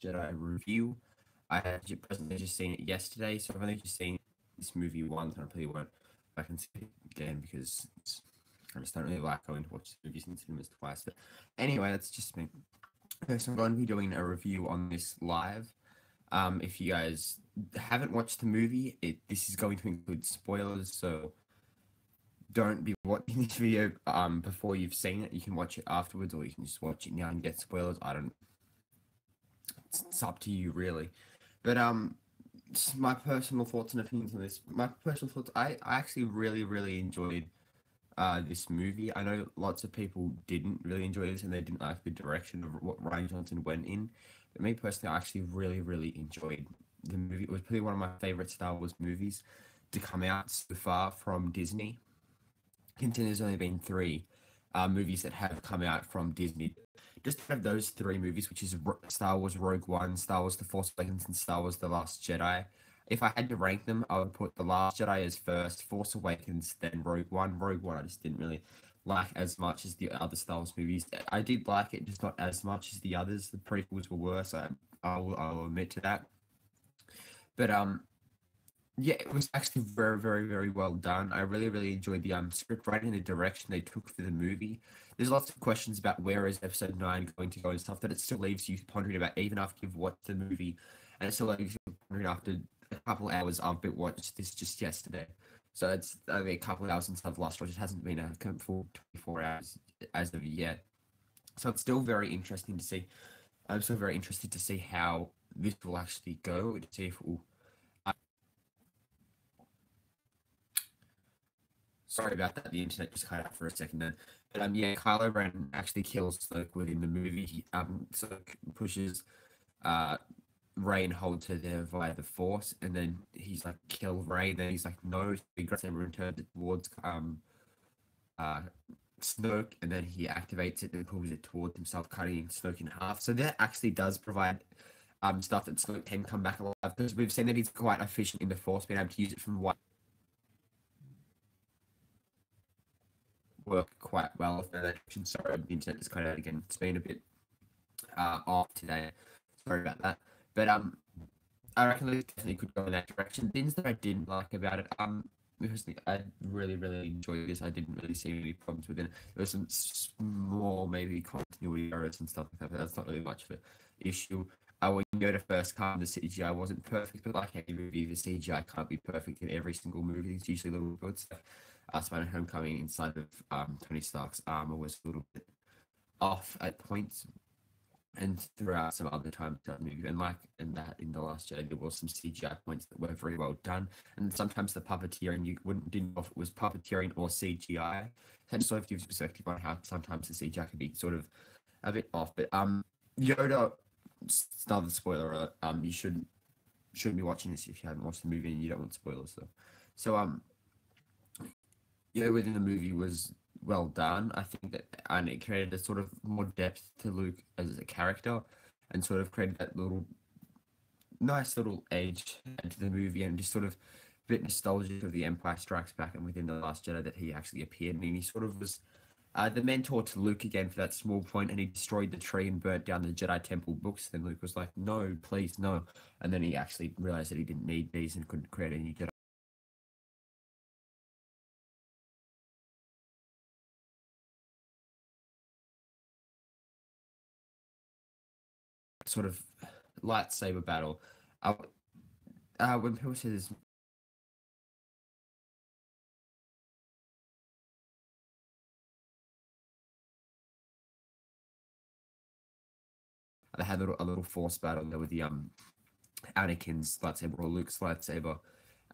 Last Jedi review. I had presently just seen it yesterday, so I've only just seen this movie once, and I probably won't I can see it again because I just don't really like going to watch movies in cinemas twice. But anyway, that's just me. Okay, so I'm going to be doing a review on this live. If you guys haven't watched the movie, this is going to include spoilers, so don't be watching this video before you've seen it. You can watch it afterwards, or you can just watch it now and get spoilers. I don't. It's up to you, really. But my personal thoughts and opinions on this. My personal thoughts. I actually really enjoyed this movie. I know lots of people didn't really enjoy this and they didn't like the direction of what Ryan Johnson went in. But me personally, I actually really enjoyed the movie. It was probably one of my favorite Star Wars movies to come out so far from Disney. Considering there's only been three movies that have come out from Disney. Just have those three movies, which is Star Wars Rogue One, Star Wars The Force Awakens, and Star Wars The Last Jedi. If I had to rank them, I would put The Last Jedi as first, Force Awakens, then Rogue One. Rogue One I just didn't really like as much as the other Star Wars movies. I did like it, just not as much as the others. The prequels were worse. I'll admit to that. But yeah, it was actually very well done. I really enjoyed the script writing and the direction they took for the movie. There's lots of questions about where is episode 9 going to go and stuff that it still leaves you pondering about even after you've watched the movie, and it still leaves you pondering after a couple of hours. I've been watched this just yesterday, so it's only a couple of hours since I've last watched. It hasn't been a full 24 hours as of yet, so it's still very interesting to see. I'm still very interested to see how this will actually go, to see if it will. Sorry about that. The internet just cut out for a second then. But yeah, Kylo Ren actually kills Snoke within the movie. Snoke pushes Rey and holds her there via the Force, and then he's like, kill Rey. Then he's like, no. He grabs him and turns it towards uh Snoke, and then he activates it and pulls it towards himself, cutting Snoke in half. So that actually does provide stuff that Snoke can come back alive, because we've seen that he's quite efficient in the Force, being able to use it from one work quite well for that action. Sorry, the internet just cut out again. It's been a bit off today. Sorry about that. But I reckon it definitely could go in that direction. Things that I didn't like about it, because I really enjoyed this. I didn't really see any problems with it. There was some small maybe continuity errors and stuff like that, but that's not really much of an issue. When you go to first come, the CGI wasn't perfect, but like any movie, the CGI can't be perfect in every single movie. It's usually a little good stuff. Spider-Man Homecoming inside of Tony Stark's armor was a little bit off at points, and throughout some other times in the movie, and that in The Last Jedi, there was some CGI points that were very well done, and sometimes the puppeteering you didn't know if it was puppeteering or CGI. And so if you have perspective on how sometimes the CGI can be sort of a bit off, but Yoda. Another spoiler alert. You shouldn't be watching this if you haven't watched the movie and you don't want spoilers. So yeah, within the movie was well done. I think that, and it created a sort of more depth to Luke as a character, and sort of created that nice little edge to the movie, and just sort of a bit nostalgic of the Empire Strikes Back and within the Last Jedi that he actually appeared, and he sort of was the mentor to Luke again for that small point, and he destroyed the tree and burnt down the Jedi Temple books. Then Luke was like, "No, please, no," and then he actually realized that he didn't need these and couldn't create any Jedi. Sort of lightsaber battle. When people say this, they had a little force battle there with the Anakin's lightsaber or Luke's lightsaber,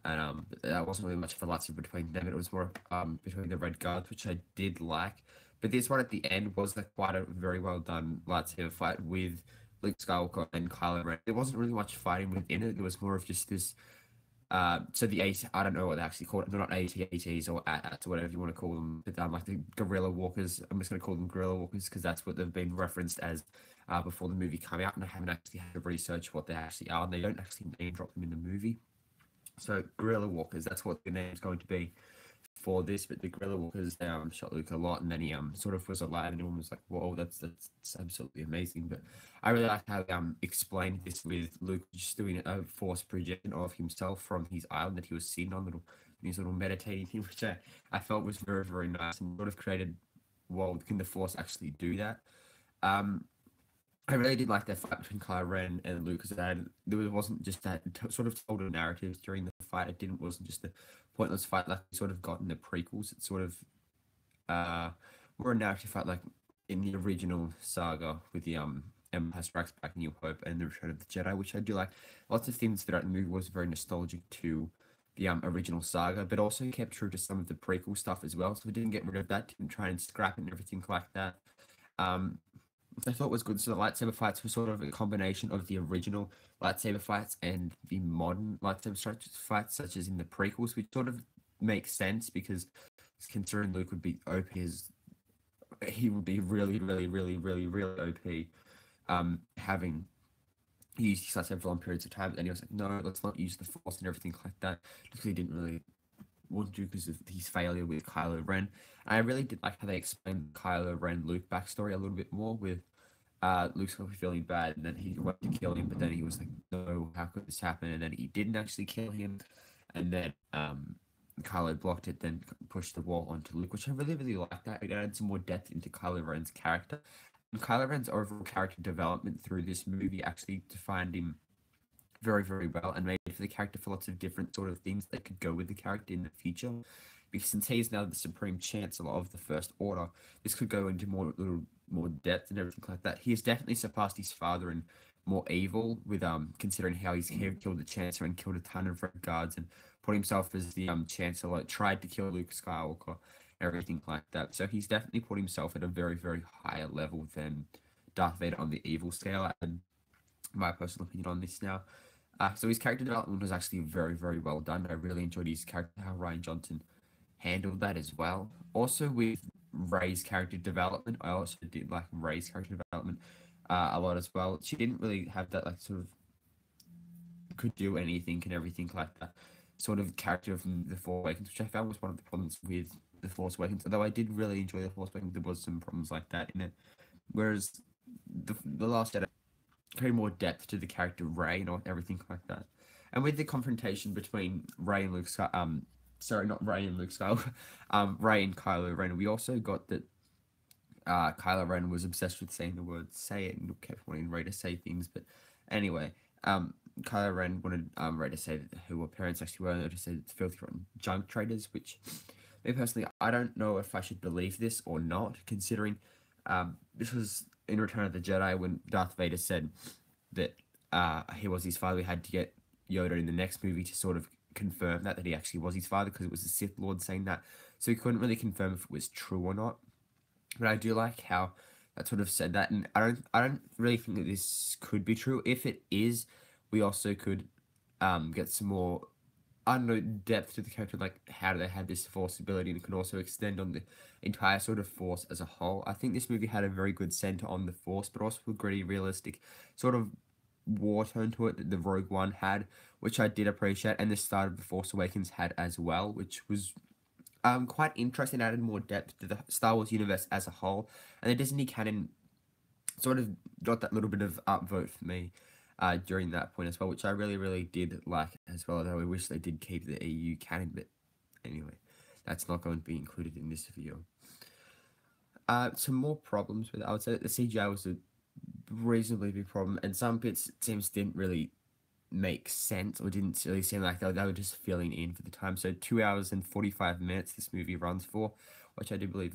and that wasn't really much of a lightsaber between them. It was more between the Red Guards, which I did like. But this one at the end was quite a very well done lightsaber fight with Luke Skywalker and Kylo Ren. There wasn't really much fighting within it. It was more of just this. So the AT, I don't know what they actually call it. They're not AT-ATs or AT-ATs or whatever you want to call them. But like the guerrilla walkers. I'm just going to call them guerrilla walkers because that's what they've been referenced as before the movie came out. And I haven't actually had to research what they actually are. And they don't actually name drop them in the movie. So guerrilla walkers, that's what the name's going to be for this, but the guerrilla walkers shot Luke a lot, and then he sort of was alive, and everyone was like, "Whoa, that's absolutely amazing." But I really like how they explained this with Luke just doing a force projection of himself from his island that he was sitting on, his little meditating thing, which I felt was very very nice and sort of created. Well, can the force actually do that? Um, I really did like that fight between Kylo Ren and Luke because there wasn't just that sort of told a narrative during the fight. It didn't wasn't just a pointless fight like we sort of got in the prequels. It's sort of uh more a narrative fight like in the original saga with the Empire Strikes Back, New Hope, and the Return of the Jedi, which I do like. Lots of things throughout the movie was very nostalgic to the original saga, but also kept true to some of the prequel stuff as well. So we didn't get rid of that, didn't try and scrap it and everything like that. Um, I thought was good. So the lightsaber fights were sort of a combination of the original lightsaber fights and the modern lightsaber fights, such as in the prequels, which sort of makes sense because considering Luke would be OP as he would be really, really, really, really, really OP, having used his lightsaber for long periods of time, and he was like, no, let's not use the Force and everything like that, because he didn't really want to because of his failure with Kylo Ren. And I really did like how they explained Kylo Ren Luke backstory a little bit more with Luke's gonna be feeling bad, and then he went to kill him, but then he was like, "No, how could this happen?" And then he didn't actually kill him, and then Kylo blocked it, then pushed the wall onto Luke, which I really, really liked. That it added some more depth into Kylo Ren's character, and Kylo Ren's overall character development through this movie actually defined him very, very well and made for the character for lots of different sort of things that could go with the character in the future. Because since he's now the Supreme Chancellor of the First Order, this could go into more little more depth and everything like that. He has definitely surpassed his father in more evil, with considering how he's killed the Chancellor and killed a ton of Red Guards and put himself as the Chancellor, tried to kill Luke Skywalker, everything like that. So he's definitely put himself at a very, very higher level than Darth Vader on the evil scale. And my personal opinion on this now. So his character development was actually very, very well done. I really enjoyed his character, how Ryan Johnson handled that as well. Also with Rey's character development, I also did like Rey's character development a lot as well. She didn't really have that like sort of could do anything and everything like that sort of character from The Force Awakens, which I found was one of the problems with The Force Awakens. Although I did really enjoy The Force Awakens, there was some problems like that in it. Whereas the Last Jedi create more depth to the character Rey and everything like that. And with the confrontation between Rey and Luke, sorry, not Rey and Luke Skywalker, Rey and Kylo Ren, we also got that Kylo Ren was obsessed with saying the word "say it" and kept wanting Rey to say things. But anyway, Kylo Ren wanted Rey to say who her parents actually were, and to say it's filthy rotten junk traders. Which, me personally, I don't know if I should believe this or not, considering this was in Return of the Jedi when Darth Vader said that he was his father. We had to get Yoda in the next movie to sort of confirm that he actually was his father, because it was the Sith Lord saying that. So he couldn't really confirm if it was true or not. But I do like how that sort of said that, and I don't really think that this could be true. If it is, we also could get some more, I don't know, depth to the character, like how do they have this force ability, and it could also extend on the entire sort of force as a whole. I think this movie had a very good center on the force, but also a gritty, realistic sort of war tone to it that the Rogue One had, which I did appreciate, and the start of the Force Awakens had as well, which was quite interesting, added more depth to the Star Wars universe as a whole, and the Disney canon sort of got that little bit of upvote for me during that point as well, which I really, really did like as well, though I wish they did keep the EU canon, but anyway, that's not going to be included in this video. Some more problems with it. I would say that the CGI was a reasonably big problem, and some bits, it seems, didn't really make sense, or didn't really seem like they were just filling in for the time. So 2 hours and 45 minutes this movie runs for, which I do believe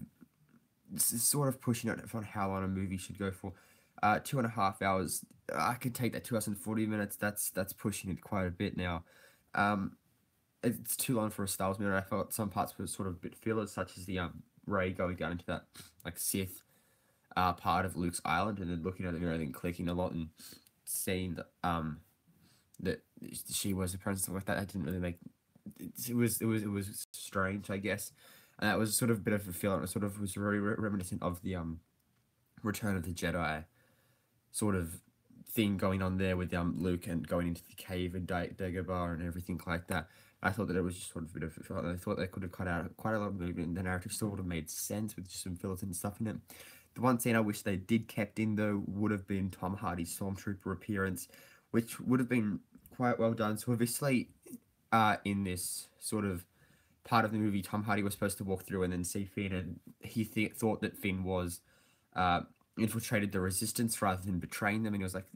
this is sort of pushing it on how long a movie should go for. 2.5 hours, I could take that 2 hours and 40 minutes. That's pushing it quite a bit now. It's too long for a Star Wars movie. I felt some parts were sort of a bit fillers, such as the Rey going down into that like Sith part of Luke's island, and then looking at the mirror and clicking a lot and seeing that she was a presence like that. That didn't really make it was strange, I guess, and that was sort of a bit of a feel. It sort of was very reminiscent of the Return of the Jedi sort of thing going on there with Luke and going into the cave and Dagobah and everything like that. I thought that it was just sort of a bit of. I thought they could have cut out quite a lot of movement, and the narrative still would have made sense with just some fillers and stuff in it. The one scene I wish they did kept in though would have been Tom Hardy's Stormtrooper appearance, which would have been quite well done. So obviously, in this sort of part of the movie, Tom Hardy was supposed to walk through and then see Finn, and he thought that Finn was infiltrated the Resistance rather than betraying them, and he was like,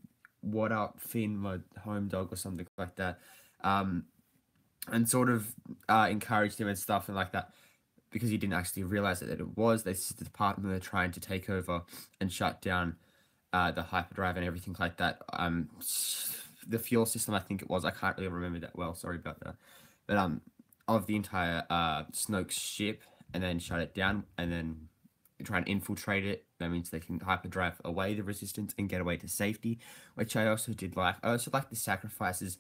"What up, Finn, my home dog," or something like that, and sort of encouraged him and stuff and like that, because he didn't actually realize that it was this is the department they're trying to take over and shut down the hyperdrive and everything like that. The fuel system, I think it was. I can't really remember that well. Sorry about that. But of the entire Snoke's ship, and then shut it down, and then try and infiltrate it. That means they can hyperdrive away the Resistance and get away to safety, which I also did like. I also like the sacrifices,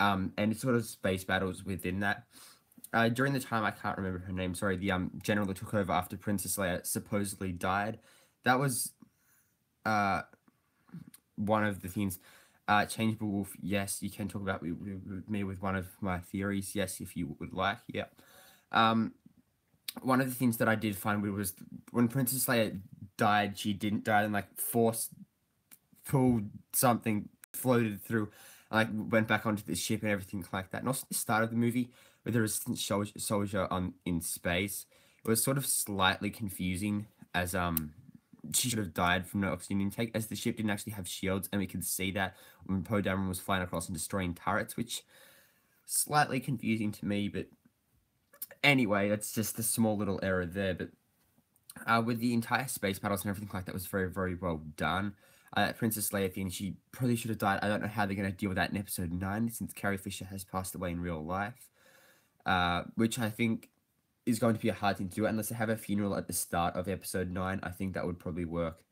and sort of space battles within that. During the time, I can't remember her name. Sorry, the general that took over after Princess Leia supposedly died. That was one of the things. Changeable Wolf, yes, you can talk about me with one of my theories, yes, if you would like, yeah. One of the things that I did find weird was when Princess Leia died, she didn't die and like force pulled something, floated through, like went back onto the ship and everything like that. And also the start of the movie with the Resistance soldier in space, it was sort of slightly confusing as she should have died from no oxygen intake, as the ship didn't actually have shields, and we could see that when Poe Dameron was flying across and destroying turrets, which slightly confusing to me, but anyway, that's just a small little error there. But with the entire space battles and everything like that was very, very well done. Princess Leia thing, she probably should have died. I don't know how they're going to deal with that in episode 9, since Carrie Fisher has passed away in real life, which I think is going to be a hard thing to do unless they have a funeral at the start of episode 9. I think that would probably work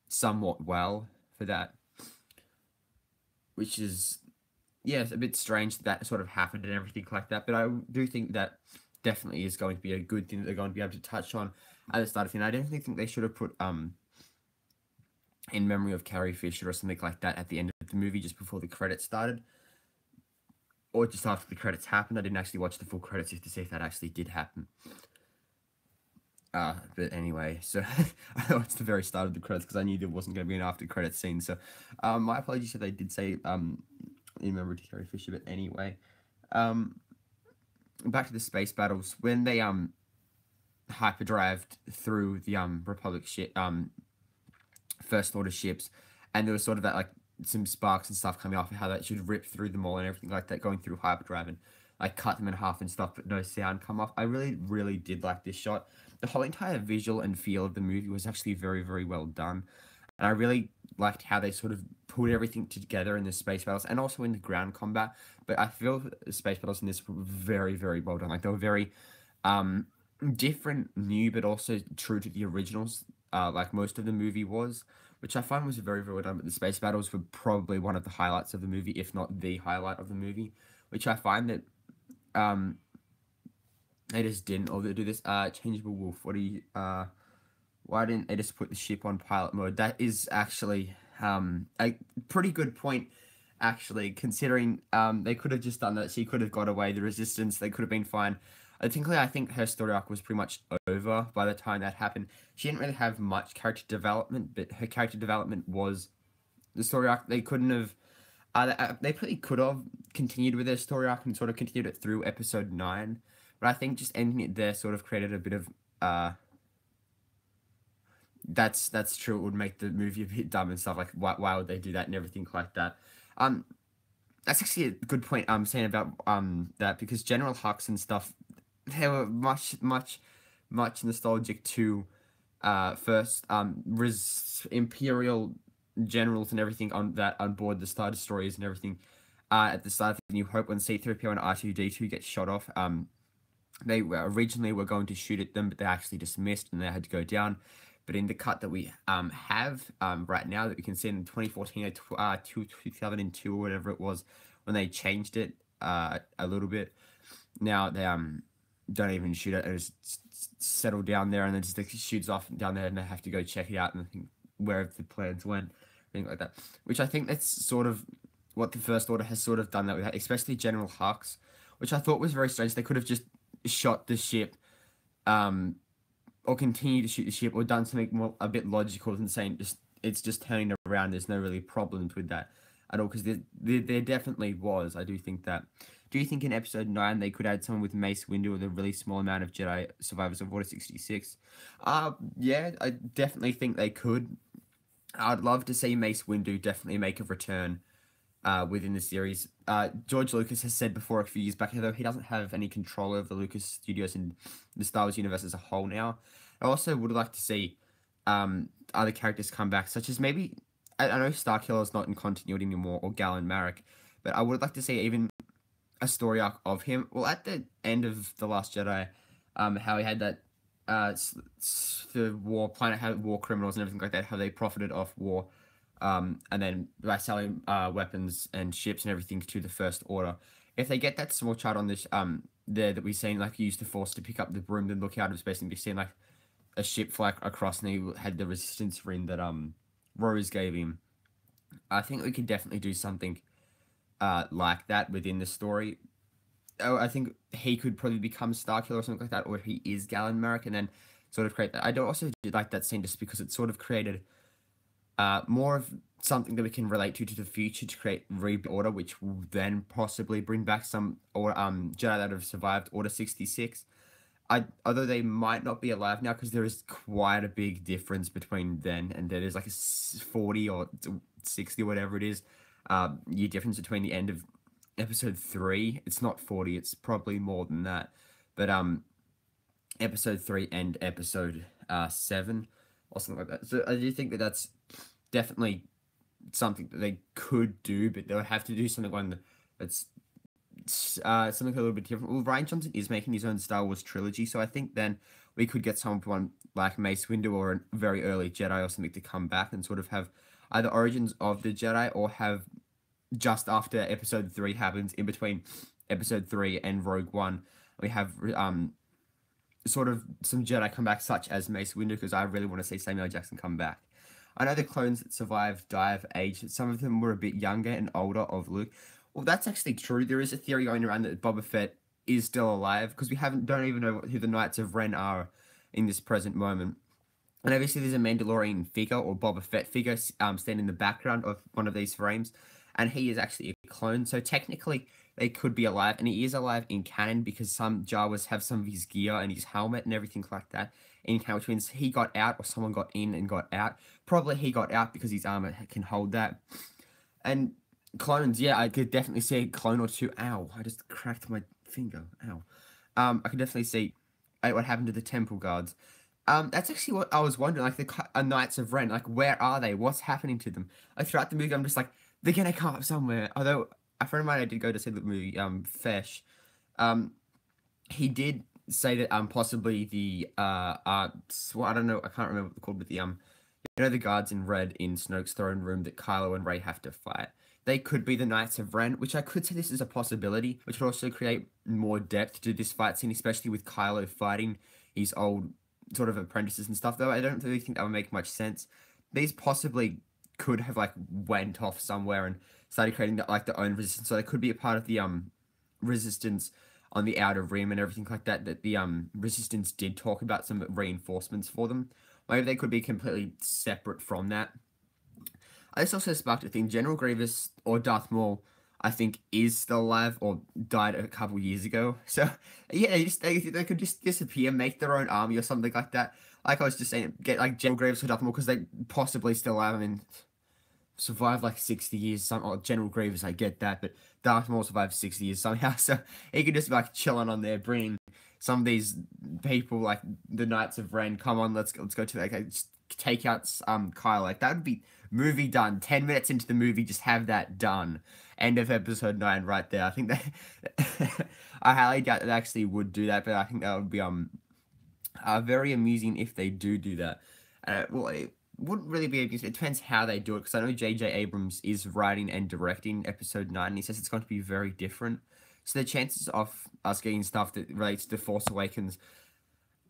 somewhat well for that, which is, yeah, it's a bit strange that sort of happened and everything like that, but I do think that definitely is going to be a good thing that they're going to be able to touch on at the start of it. I definitely think they should have put in memory of Carrie Fisher or something like that at the end of the movie just before the credits started, or just after the credits happened. I didn't actually watch the full credits just to see if that actually did happen. But anyway, so I know it's the very start of the credits because I knew there wasn't going to be an after credits scene. So my apologies if they did say in memory to Carrie Fisher. But anyway, back to the space battles when they hyperdrived through the Republic ship, First Order ships, and there was sort of that like some sparks and stuff coming off, and how that should rip through them all and everything like that, going through hyperdrive and like cut them in half and stuff, but no sound come off. I really, really did like this shot. The whole entire visual and feel of the movie was actually very, very well done, and I really liked how they sort of put everything together in the space battles and also in the ground combat. But I feel the space battles in this were very, very well done. Like they were very different, new, but also true to the originals, like most of the movie was, which I find was very, very well done. But the space battles were probably one of the highlights of the movie, if not the highlight of the movie, which I find that they just didn't. Or they do this Changeable Wolf. Why didn't they just put the ship on pilot mode? That is actually a pretty good point, actually, considering they could have just done that. She could have got away. The Resistance, they could have been fine. I think her story arc was pretty much over by the time that happened. She didn't really have much character development, but her character development was the story arc. They couldn't have. They probably could have continued with their story arc and sort of continued it through episode 9. But I think just ending it there sort of created a bit of that's true. It would make the movie a bit dumb and stuff. Like why would they do that and everything like that. That's actually a good point. I'm saying about that, because General Hux and stuff, they were much nostalgic to first Imperial generals and everything on board the Star Destroyers and everything. At the start of New Hope, when C-3PO and R2-D2 get shot off, they originally were going to shoot at them, but they actually just missed and they had to go down. But in the cut that we have right now, that we can see in 2014 or 2002 or whatever it was, when they changed it a little bit, now they don't even shoot it, and just settle down there, and then just like, shoots off down there, and they have to go check it out and think where the plans went. things like that. Which I think that's sort of what the First Order has sort of done that with, especially General Hux, which I thought was very strange. They could have just shot the ship, um, or continued to shoot the ship, or done something more a bit logical than saying just it's just turning around. There's no really problems with that at all, because there definitely was. I do think that. Do you think in episode 9 they could add someone with Mace Windu with a really small amount of Jedi survivors of Order 66? Yeah, I definitely think they could. I'd love to see Mace Windu definitely make a return within the series. George Lucas has said before a few years back, although he doesn't have any control over the Lucas Studios and the Star Wars universe as a whole now, I also would like to see other characters come back, such as maybe, I know Starkiller's not in continuity anymore, or Galen Marek, but I would like to see even a story arc of him. Well, at the end of The Last Jedi, how he had that the war planet had war criminals and everything like that, how they profited off war, and then by selling weapons and ships and everything to the First Order. If they get that small chart on this there that we've seen, like he used the Force to pick up the broom and look out of space, and we've seen like a ship fly across, and he had the resistance ring that Rose gave him. I think we could definitely do something like that within the story. Oh, I think he could probably become Starkiller or something like that, or he is Galen Marek, and then sort of create that. I do also like that scene just because it sort of created more of something that we can relate to the future, to create Rebuild Order, which will then possibly bring back some or Jedi that have survived Order 66. Although they might not be alive now, because there is quite a big difference between then and there. There's like a 40 or 60, whatever it is, year difference between the end of episode 3. It's not 40, it's probably more than that. But episode 3 and episode 7 or something like that. So I do think that that's definitely something that they could do, but they'll have to do something that's something a little bit different. Well, Rian Johnson is making his own Star Wars trilogy, so I think then we could get someone like Mace Windu or a very early Jedi or something to come back and sort of have either origins of the Jedi, or have just after episode 3 happens, in between episode 3 and Rogue One, we have sort of some Jedi come back, such as Mace Windu, because I really want to see Samuel L. Jackson come back. I know the clones that survived die of age. Some of them were a bit younger and older of Luke. Well, that's actually true. There is a theory going around that Boba Fett is still alive, because we don't even know who the Knights of Ren are in this present moment. And obviously there's a Mandalorian figure, or Boba Fett figure, standing in the background of one of these frames, and he is actually a clone. So technically they could be alive, and he is alive in canon, because some Jawas have some of his gear and his helmet and everything like that in canon, which means he got out, or someone got in and got out. Probably he got out because his armor can hold that. And clones, yeah, I could definitely see a clone or two. Ow, I just cracked my finger. Ow. I could definitely see what happened to the temple guards. That's actually what I was wondering, like the Knights of Ren, like where are they? What's happening to them? Like throughout the movie, I'm just like, they're gonna come up somewhere. Although a friend of mine, I did go to see the movie, Fesh, he did say that possibly the well, I don't know, I can't remember what they're called, but the you know, the guards in red in Snoke's throne room that Kylo and Rey have to fight. They could be the Knights of Ren, which I could say this is a possibility, which would also create more depth to this fight scene, especially with Kylo fighting his old sort of apprentices and stuff, though I don't really think that would make much sense. These possibly could have like went off somewhere and started creating like their own resistance, so they could be a part of the resistance on the Outer Rim and everything like that, that the resistance did talk about some reinforcements for them. Maybe they could be completely separate from that. This also sparked a thing. General Grievous or Darth Maul, I think, is still alive, or died a couple years ago. So yeah, they could just disappear, make their own army or something like that. Like I was just saying, get like General Grievous or Darth Maul, because they possibly still alive. I mean, survived like 60 years. General Grievous, I get that, but Darth Maul survived 60 years somehow. So he could just be like chilling on there, bringing some of these people like the Knights of Ren. Come on, let's go to like just take out Kyle. Like that would be movie done. 10 minutes into the movie, just have that done. End of episode 9 right there. I think that I highly doubt that actually would do that, but I think that would be very amusing if they do that. Well, it wouldn't really be amusing. It depends how they do it, because I know J.J. Abrams is writing and directing episode 9, and he says it's going to be very different. So the chances of us getting stuff that relates to Force Awakens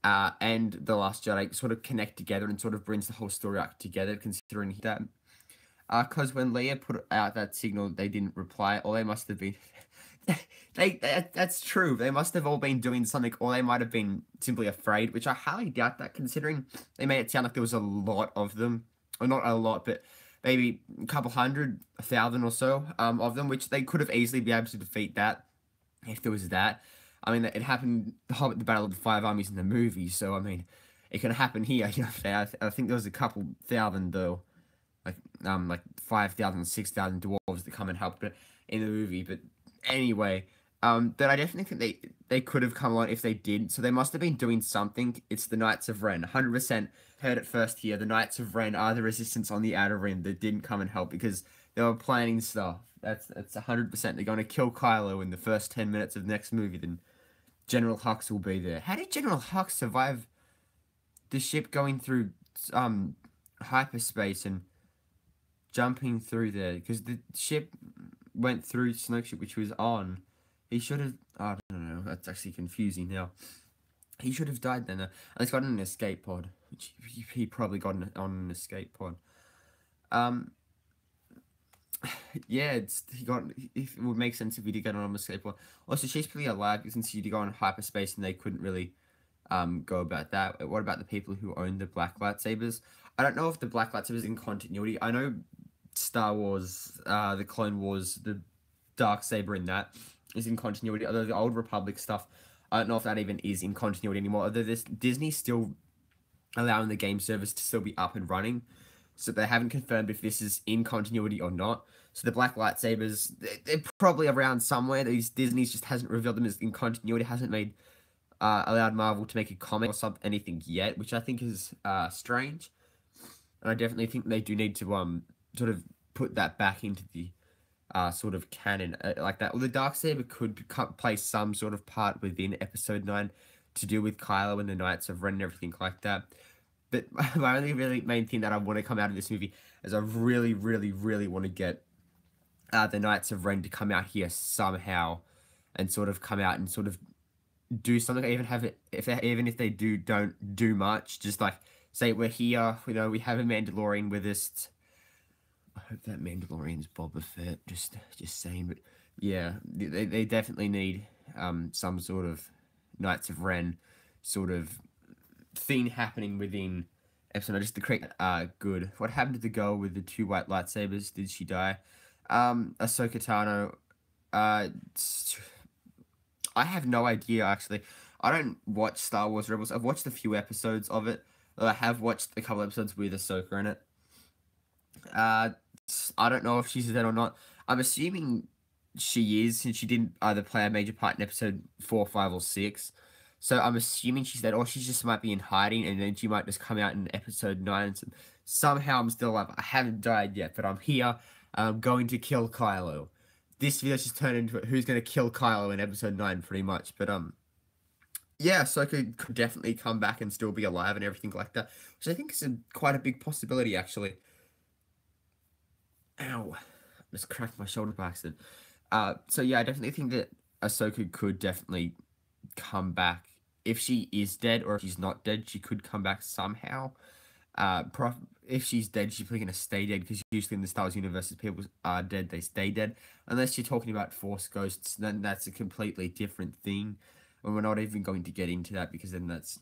and The Last Jedi sort of connect together and sort of brings the whole story arc together, considering that. Cause when Leia put out that signal, they didn't reply, or they must have been. That's true. They must have all been doing something, or they might have been simply afraid, which I highly doubt that, considering they made it sound like there was a lot of them, or not a lot, but maybe a couple hundred, 1,000 or so, of them, which they could have easily been able to defeat that if there was that. I mean, it happened the Battle of the Five Armies in the movie, so I mean, it can happen here. You know, I think there was a couple thousand though, like 5,000, 6,000 dwarves that come and help in the movie. But anyway, but I definitely think they could have come on if they did. So they must have been doing something. It's the Knights of Ren. 100% heard it first here. The Knights of Ren are the resistance on the Outer Rim that didn't come and help because they were planning stuff. That's 100%. They're going to kill Kylo in the first 10 minutes of the next movie. Then General Hux will be there. How did General Hux survive the ship going through hyperspace and jumping through there? Because the ship went through Snoke's ship, which was on. He should have. I don't know. That's actually confusing now. He should have died then. He's got an escape pod, which he probably got on an escape pod. Yeah, it would make sense if he did get on an escape pod. Also, she's pretty alive since she did go on hyperspace and they couldn't really go about that. What about the people who own the black lightsabers? I don't know if the black lightsabers in continuity. I know Star Wars, the Clone Wars, the dark saber in that is in continuity. Although the Old Republic stuff, I don't know if that even is in continuity anymore. Although Disney's still allowing the game service to still be up and running, so they haven't confirmed if this is in continuity or not. So the black lightsabers, they're probably around somewhere. Disney's just hasn't revealed them as in continuity. Hasn't made allowed Marvel to make a comment or anything yet, which I think is strange. And I definitely think they do need to sort of put that back into the sort of canon like that. Well, the Darksaber could play some sort of part within Episode 9 to do with Kylo and the Knights of Ren and everything like that. But my only really main thing that I want to come out of this movie is I really, really, really want to get the Knights of Ren to come out here somehow and sort of come out and sort of do something. Even have it even if they don't do much, just like say we're here, you know, we have a Mandalorian with us. I hope that Mandalorian's Boba Fett. Just saying, but yeah, they definitely need some sort of Knights of Ren sort of thing happening within episode. Just to create good. What happened to the girl with the 2 white lightsabers? Did she die? Ahsoka Tano. I have no idea actually. I don't watch Star Wars Rebels. I've watched a few episodes of it. I have watched a couple episodes with Ahsoka in it. I don't know if she's dead or not. I'm assuming she is, since she didn't either play a major part in episode 4, 5, or 6. So I'm assuming she's dead, or she just might be in hiding, and then she might just come out in episode 9. And somehow I'm still alive. I haven't died yet, but I'm here. I'm going to kill Kylo. This video just turned into who's going to kill Kylo in episode 9, pretty much. But yeah, Ahsoka could definitely come back and still be alive and everything like that, which I think is quite a big possibility, actually. Ow. Just cracked my shoulder by accident. So yeah, I definitely think that Ahsoka could definitely come back. If she is dead or if she's not dead, she could come back somehow. If she's dead, she's probably going to stay dead, because usually in the Star Wars universe, if people are dead, they stay dead. Unless you're talking about Force ghosts, then that's a completely different thing. And we're not even going to get into that, because then that's...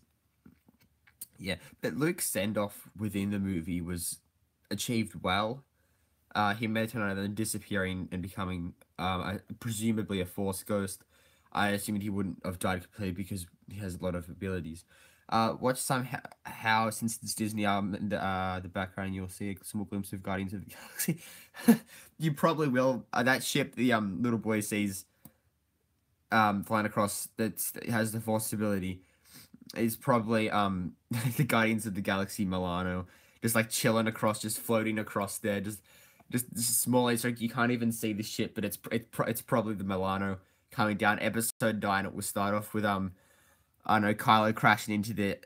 Yeah, but Luke's send-off within the movie was achieved well. He made it turn out and disappearing and becoming presumably a Force ghost. I assumed he wouldn't have died completely because he has a lot of abilities. Watch somehow, since it's Disney, in the background, you'll see a small glimpse of Guardians of the Galaxy. You probably will. That ship the little boy sees flying across, that has the Force ability, is probably the Guardians of the Galaxy Milano, just like chilling across, just floating across there, just small. It's like you can't even see the ship, but it's probably the Milano coming down. Episode 9, it will start off with I don't know, Kylo crashing into the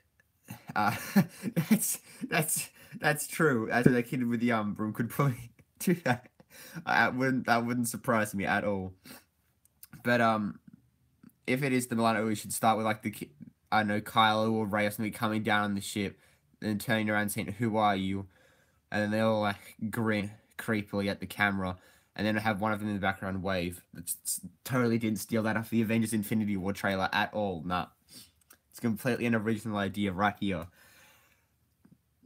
that's true. As the kid with the broom could probably do that. That wouldn't surprise me at all. But if it is the Milano, we should start with like I don't know, Kylo or Rey or something coming down on the ship, and turning around and saying, "Who are you?" And then they all like grin, creepily at the camera, and then have one of them in the background wave. Totally didn't steal that off the Avengers Infinity War trailer at all. Nah. It's completely an original idea right here.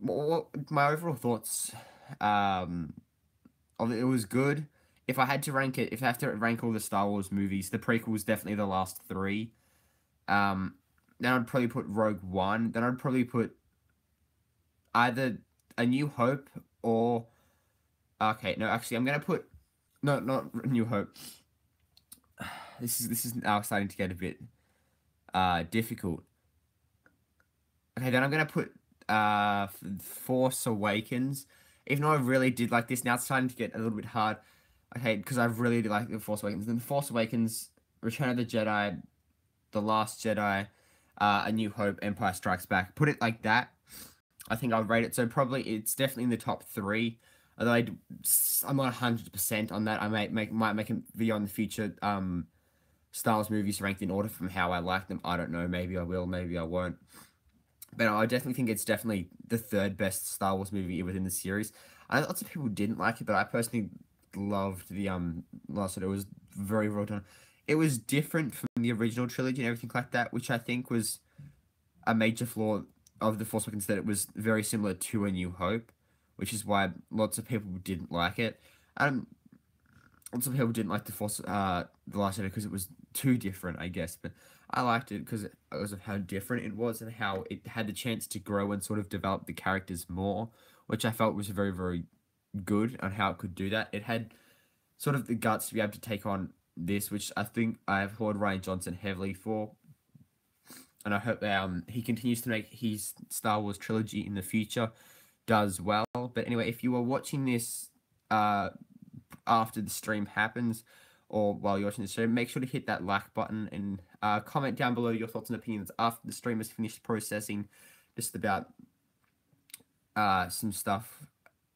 My overall thoughts, of it was good. If I had to rank it, if I have to rank all the Star Wars movies, the prequel was definitely the last three. Then I'd probably put Rogue One. Then I'd probably put either A New Hope or... Okay, no, actually, I'm gonna put... No, not A New Hope. This is now starting to get a bit difficult. Okay, then I'm gonna put Force Awakens. Even though I really did like this, now it's starting to get a little bit hard. Okay, because I really did like The Force Awakens. Then The Force Awakens, Return of the Jedi, The Last Jedi, A New Hope, Empire Strikes Back. Put it like that. I think I'll rate it. So probably it's definitely in the top three. Although I'm not 100% on that. I might make a video in the future. Star Wars movies ranked in order from how I like them. I don't know. Maybe I will. Maybe I won't. But I definitely think it's definitely the third best Star Wars movie within the series. I know lots of people didn't like it, but I personally loved the last one. It was very well done. It was different from the original trilogy and everything like that, which I think was a major flaw of The Force Awakens, that it was very similar to A New Hope, which is why lots of people didn't like it. Lots of people didn't like The Last Jedi because it was too different, I guess. But I liked it because of how different it was and how it had the chance to grow and sort of develop the characters more, which I felt was very, very good on how it could do that. It had sort of the guts to be able to take on this, which I think I have applaud Rian Johnson heavily for. And I hope he continues to make his Star Wars trilogy in the future does well. But anyway, if you are watching this after the stream happens, or while you're watching the stream, make sure to hit that like button and comment down below your thoughts and opinions after the stream has finished processing, just about some stuff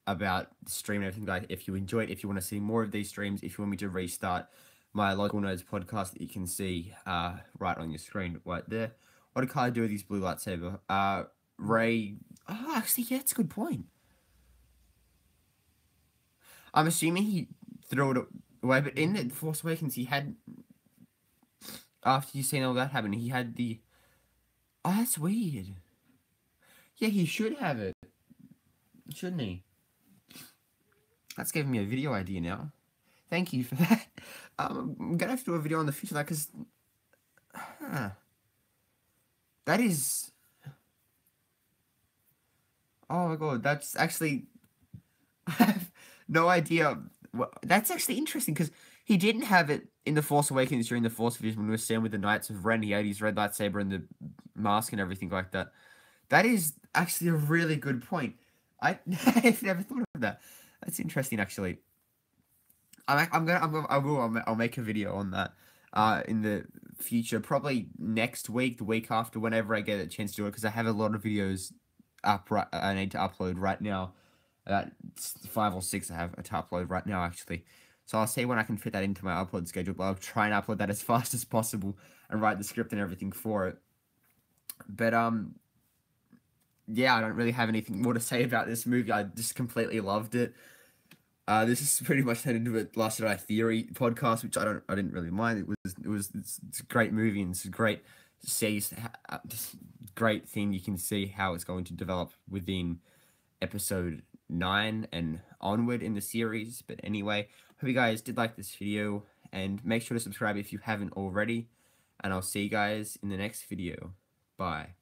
about the stream and everything. Like, if you enjoyed, if you want to see more of these streams, if you want me to restart my Local Nerds podcast that you can see right on your screen right there. What did Kylo do with his blue lightsaber? Rey... Oh, actually, yeah, it's a good point. I'm assuming he threw it away, but in The Force Awakens, he had... After you've seen all that happen, he had the... Oh, that's weird. Yeah, he should have it. Shouldn't he? That's giving me a video idea now. Thank you for that. I'm going to have to do a video on the future of that, because... That is... Oh my god, that's actually... I have no idea. That's actually interesting, because he didn't have it in The Force Awakens during the Force Vision when we were staying with the Knights of Ren. He had his red lightsaber and the mask and everything like that. That is actually a really good point. I've never thought of that. That's interesting, actually. I'll make a video on that in the future, probably next week, the week after, whenever I get a chance to do it, because I have a lot of videos I need to upload right now. 5 or 6 I have to upload right now, actually. So I'll see when I can fit that into my upload schedule, but I'll try and upload that as fast as possible and write the script and everything for it. But yeah, I don't really have anything more to say about this movie. I just completely loved it. This is pretty much turned into a Last Jedi theory podcast, which I didn't really mind. It's a great movie, and it's a great great thing. You can see how it's going to develop within episode 9 and onward in the series. But anyway, hope you guys did like this video, and make sure to subscribe if you haven't already, and I'll see you guys in the next video. Bye.